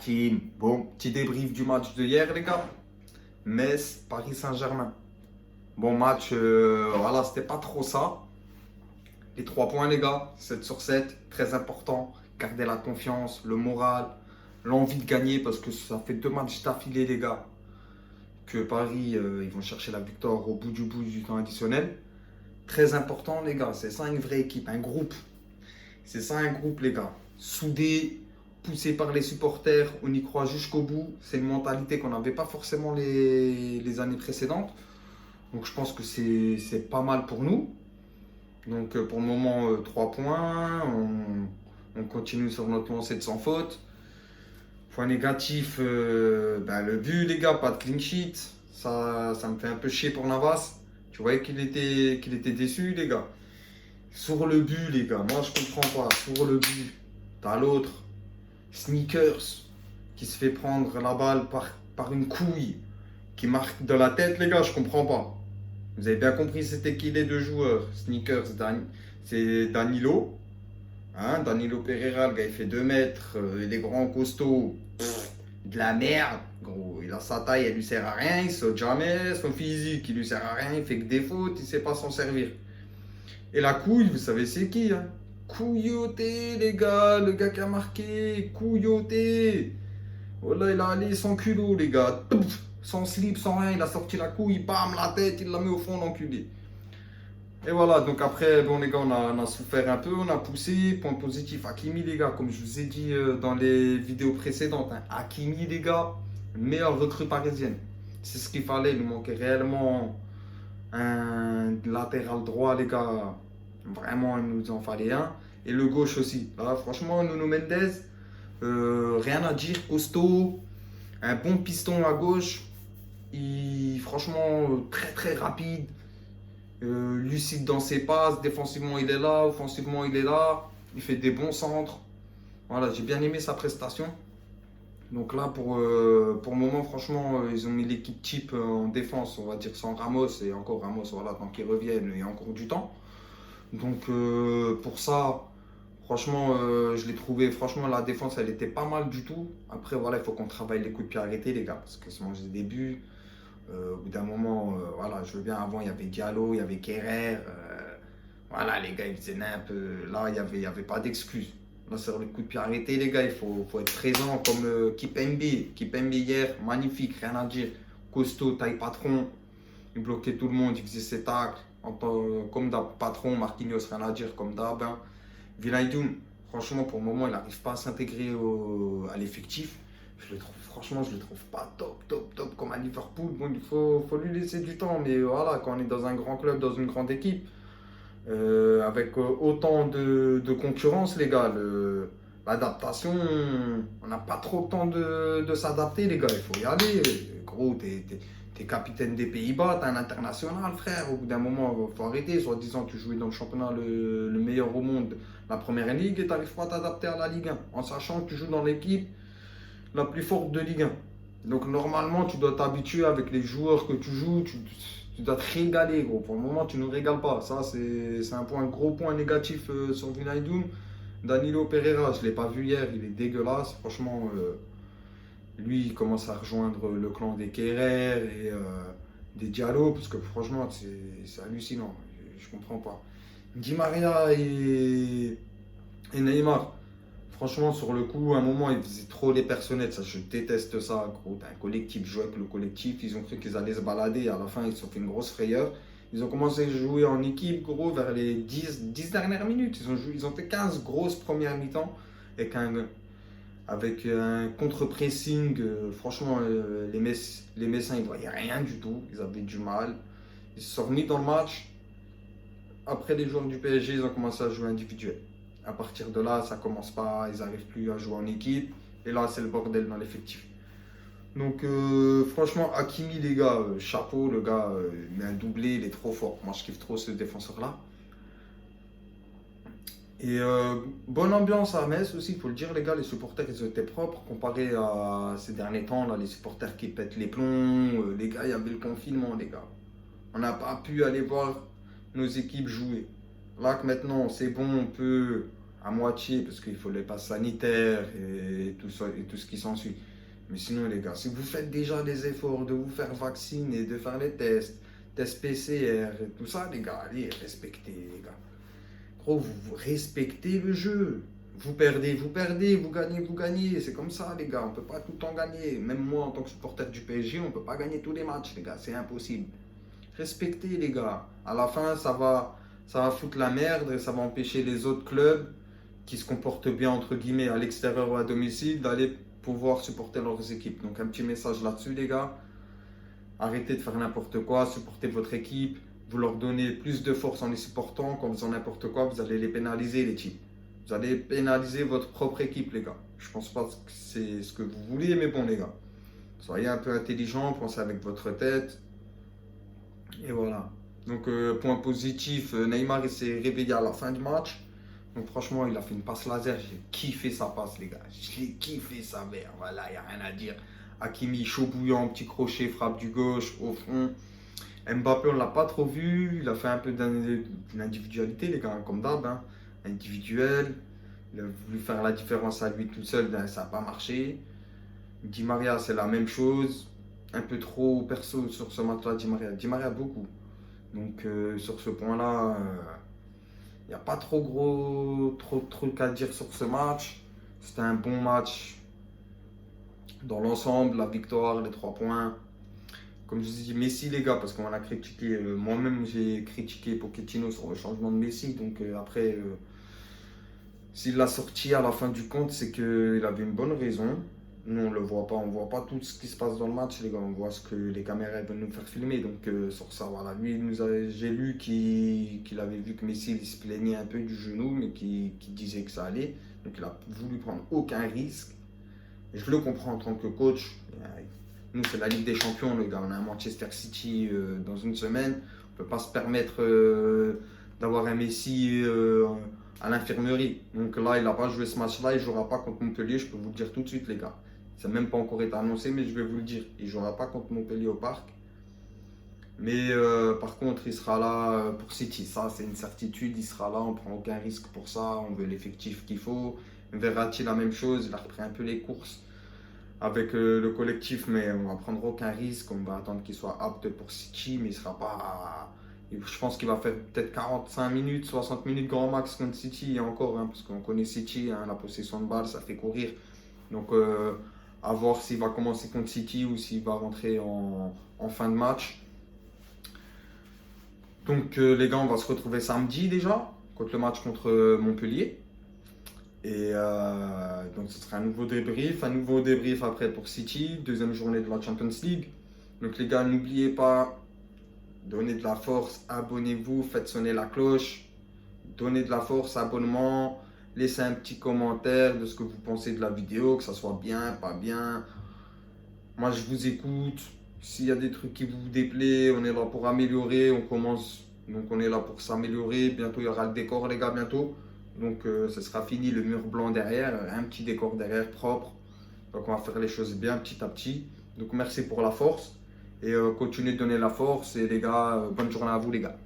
team. Bon, petit débrief du match de hier, les gars. Metz, Paris Saint-Germain. Bon match, voilà, c'était pas trop ça. Les 3 points, les gars, 7 sur 7, très important. Garder la confiance, le moral, l'envie de gagner parce que ça fait 2 matchs d'affilée, les gars. Que Paris, ils vont chercher la victoire au bout du temps additionnel. Très important, les gars. C'est ça une vraie équipe, un groupe. C'est ça un groupe, les gars. Soudé, poussé par les supporters, on y croit jusqu'au bout. C'est une mentalité qu'on n'avait pas forcément les années précédentes. Donc je pense que c'est pas mal pour nous. Donc pour le moment, 3 points. On continue sur notre lancée de sans faute. Point négatif, le but, les gars, pas de clean sheet. Ça me fait un peu chier pour Navas. Tu voyais qu'il était déçu, les gars. Sur le but, les gars, moi je comprends pas. Sur le but, t'as l'autre, Sneakers, qui se fait prendre la balle par une couille, qui marque de la tête, les gars, je comprends pas. Vous avez bien compris c'était qui les deux joueurs. Sneakers, c'est Danilo. Hein, Danilo Pereira, le gars il fait 2 mètres, il est grand, costaud. De la merde, gros. Il a sa taille, elle lui sert à rien, il saute jamais. Son physique, il lui sert à rien, il fait que des fautes, il sait pas s'en servir. Et la couille, vous savez c'est qui, hein? Kouyaté, les gars, le gars qui a marqué, Kouyaté. Voilà, il a allé sans culot, les gars. Pouf, sans slip, sans rien, il a sorti la couille, bam, la tête, il l'a mis au fond, l'enculé. Et voilà, donc après, bon, les gars, on a souffert un peu, on a poussé. Point positif, Hakimi, les gars, comme je vous ai dit dans les vidéos précédentes, hein, Hakimi, les gars, meilleure recrue parisienne. C'est ce qu'il fallait, il nous manquait réellement un latéral droit, les gars. Vraiment, il nous en fallait un. Et le gauche aussi. Là, franchement, Nuno Mendes, rien à dire, costaud, un bon piston à gauche. Franchement, très très rapide. Lucide dans ses passes, défensivement il est là, offensivement il est là, il fait des bons centres. Voilà, j'ai bien aimé sa prestation. Donc là, pour le moment, franchement, ils ont mis l'équipe type en défense, on va dire sans Ramos, et encore Ramos, voilà, tant qu'ils reviennent, il y a encore du temps. Donc pour ça, franchement, je l'ai trouvé, franchement, la défense, elle était pas mal du tout. Après, voilà, il faut qu'on travaille les coups de pied arrêtés, les gars, parce que c'est manger des buts. Au bout d'un moment, voilà, je veux bien, avant, il y avait Diallo, il y avait Kerrer. Voilà, les gars, ils faisaient un peu. Là, il y avait pas d'excuses. Là, sur le coup de pied arrêté, les gars, il faut être présent comme Kipembe. Kipembe hier, magnifique, rien à dire. Costaud, taille patron. Il bloquait tout le monde, il faisait ses tacles. Comme d'hab, patron, Marquinhos, rien à dire, comme d'hab. Hein. Vilaïdoun, franchement, pour le moment, il n'arrive pas à s'intégrer à l'effectif. Franchement, je le trouve pas top comme à Liverpool. Bon, faut lui laisser du temps, mais voilà, quand on est dans un grand club, dans une grande équipe, avec autant de concurrence, les gars, l'adaptation, on n'a pas trop le temps de s'adapter, les gars. Il faut y aller. Gros, t'es capitaine des Pays-Bas, t'es un international, frère. Au bout d'un moment, il faut arrêter. Soi-disant, tu jouais dans le championnat le meilleur au monde, la première ligue, et t'arrives pas à t'adapter à la Ligue 1, en sachant que tu joues dans l'équipe la plus forte de Ligue 1. Donc normalement, tu dois t'habituer avec les joueurs que tu joues, tu dois te régaler, gros. Pour le moment, tu ne nous régales pas. Ça, c'est un gros point négatif sur Vinaydoun. Danilo Pereira, je ne l'ai pas vu hier, il est dégueulasse. Franchement, lui, il commence à rejoindre le clan des Kerrer et des Diallo, parce que franchement, c'est hallucinant. Je ne comprends pas. Di Maria et Neymar. Franchement, sur le coup, à un moment, ils faisaient trop les personnels. Ça, je déteste ça, gros. T'as un collectif, jouer avec le collectif. Ils ont cru qu'ils allaient se balader. À la fin, ils se sont fait une grosse frayeur. Ils ont commencé à jouer en équipe, gros, vers les 10 dernières minutes. Ils ont fait 15 grosses premières mi-temps avec un contre-pressing. Franchement, les Messins, ils ne voyaient rien du tout. Ils avaient du mal. Ils se sont remis dans le match. Après, les joueurs du PSG, ils ont commencé à jouer individuel. À partir de là, ça commence pas, ils n'arrivent plus à jouer en équipe. Et là, c'est le bordel dans l'effectif. Donc, franchement, Hakimi, les gars, chapeau, le gars, il met un doublé, il est trop fort. Moi, je kiffe trop ce défenseur-là. Et bonne ambiance à Metz aussi, il faut le dire, les gars, les supporters, ils étaient propres comparé à ces derniers temps, là, les supporters qui pètent les plombs. Les gars, il y avait le confinement, les gars. On n'a pas pu aller voir nos équipes jouer. Là que maintenant c'est bon, on peut à moitié parce qu'il faut les passes sanitaires et tout ça, et tout ce qui s'ensuit. Mais sinon, les gars, si vous faites déjà des efforts de vous faire vacciner, de faire les tests PCR et tout ça, les gars, allez, respectez, les gars. Gros, vous respectez le jeu. Vous perdez, vous perdez, vous gagnez, vous gagnez. C'est comme ça, les gars. On ne peut pas tout le temps gagner. Même moi, en tant que supporter du PSG, on ne peut pas gagner tous les matchs, les gars. C'est impossible. Respectez, les gars. À la fin, ça va foutre la merde et ça va empêcher les autres clubs qui se comportent bien, entre guillemets, à l'extérieur ou à domicile, d'aller pouvoir supporter leurs équipes. Donc, un petit message là-dessus, les gars. Arrêtez de faire n'importe quoi, supportez votre équipe. Vous leur donnez plus de force en les supportant. Quand vous faisant n'importe quoi, vous allez les pénaliser, les types. Vous allez pénaliser votre propre équipe, les gars. Je pense pas que c'est ce que vous voulez, mais bon, les gars. Soyez un peu intelligents, pensez avec votre tête. Et voilà. Donc, point positif, Neymar il s'est réveillé à la fin du match. Donc, franchement, il a fait une passe laser. J'ai kiffé sa passe, les gars. J'ai kiffé sa mère. Voilà, il n'y a rien à dire. Hakimi, chaud bouillant, petit crochet, frappe du gauche, au fond. Mbappé, on ne l'a pas trop vu. Il a fait un peu d'individualité, les gars, comme d'hab. Hein. Individuel. Il a voulu faire la différence à lui tout seul, ben, ça n'a pas marché. Di Maria, c'est la même chose. Un peu trop perso sur ce match-là, Di Maria. Di Maria, beaucoup. Donc, sur ce point-là, il n'y a pas trop de trucs à dire sur ce match. C'était un bon match dans l'ensemble, la victoire, les 3 points. Comme je vous ai dit, Messi, les gars, parce qu'on a critiqué, moi-même j'ai critiqué Pochettino sur le changement de Messi. Donc après, s'il l'a sorti à la fin du compte, c'est qu'il avait une bonne raison. Nous, on ne le voit pas, on ne voit pas tout ce qui se passe dans le match, les gars. On voit ce que les caméras veulent nous faire filmer. Donc sur ça, voilà. Lui, j'ai lu qu'il avait vu que Messi il se plaignait un peu du genou, mais qu'il disait que ça allait. Donc il a voulu prendre aucun risque. Et je le comprends en tant que coach. Nous, c'est la Ligue des Champions, les gars. On a un Manchester City dans une semaine. On ne peut pas se permettre d'avoir un Messi à l'infirmerie. Donc là, il n'a pas joué ce match-là. Il ne jouera pas contre Montpellier. Je peux vous le dire tout de suite, les gars. Ça n'a même pas encore été annoncé, mais je vais vous le dire. Il ne jouera pas contre Montpellier au parc. Mais par contre, il sera là pour City. Ça, c'est une certitude. Il sera là. On ne prend aucun risque pour ça. On veut l'effectif qu'il faut. Verratti, la même chose. Il a repris un peu les courses avec le collectif, mais on ne va prendre aucun risque. On va attendre qu'il soit apte pour City, mais il sera pas. Je pense qu'il va faire peut-être 45 minutes, 60 minutes grand max contre City, et encore, hein, parce qu'on connaît City, hein, la possession de balle, ça fait courir. Donc, à voir s'il va commencer contre City ou s'il va rentrer en fin de match. Donc, les gars, on va se retrouver samedi déjà, contre le match contre Montpellier. Et donc ce sera un nouveau débrief après pour City, deuxième journée de la Champions League. Donc les gars, n'oubliez pas, donnez de la force, abonnez-vous, faites sonner la cloche, donnez de la force, abonnement, laissez un petit commentaire de ce que vous pensez de la vidéo, que ça soit bien, pas bien. Moi je vous écoute, s'il y a des trucs qui vous déplaisent, on est là pour améliorer, on commence, donc on est là pour s'améliorer. Bientôt il y aura le décor, les gars, bientôt. Donc ce sera fini, le mur blanc derrière, un petit décor derrière propre. Donc on va faire les choses bien petit à petit. Donc merci pour la force et continuez de donner la force. Et les gars, bonne journée à vous, les gars.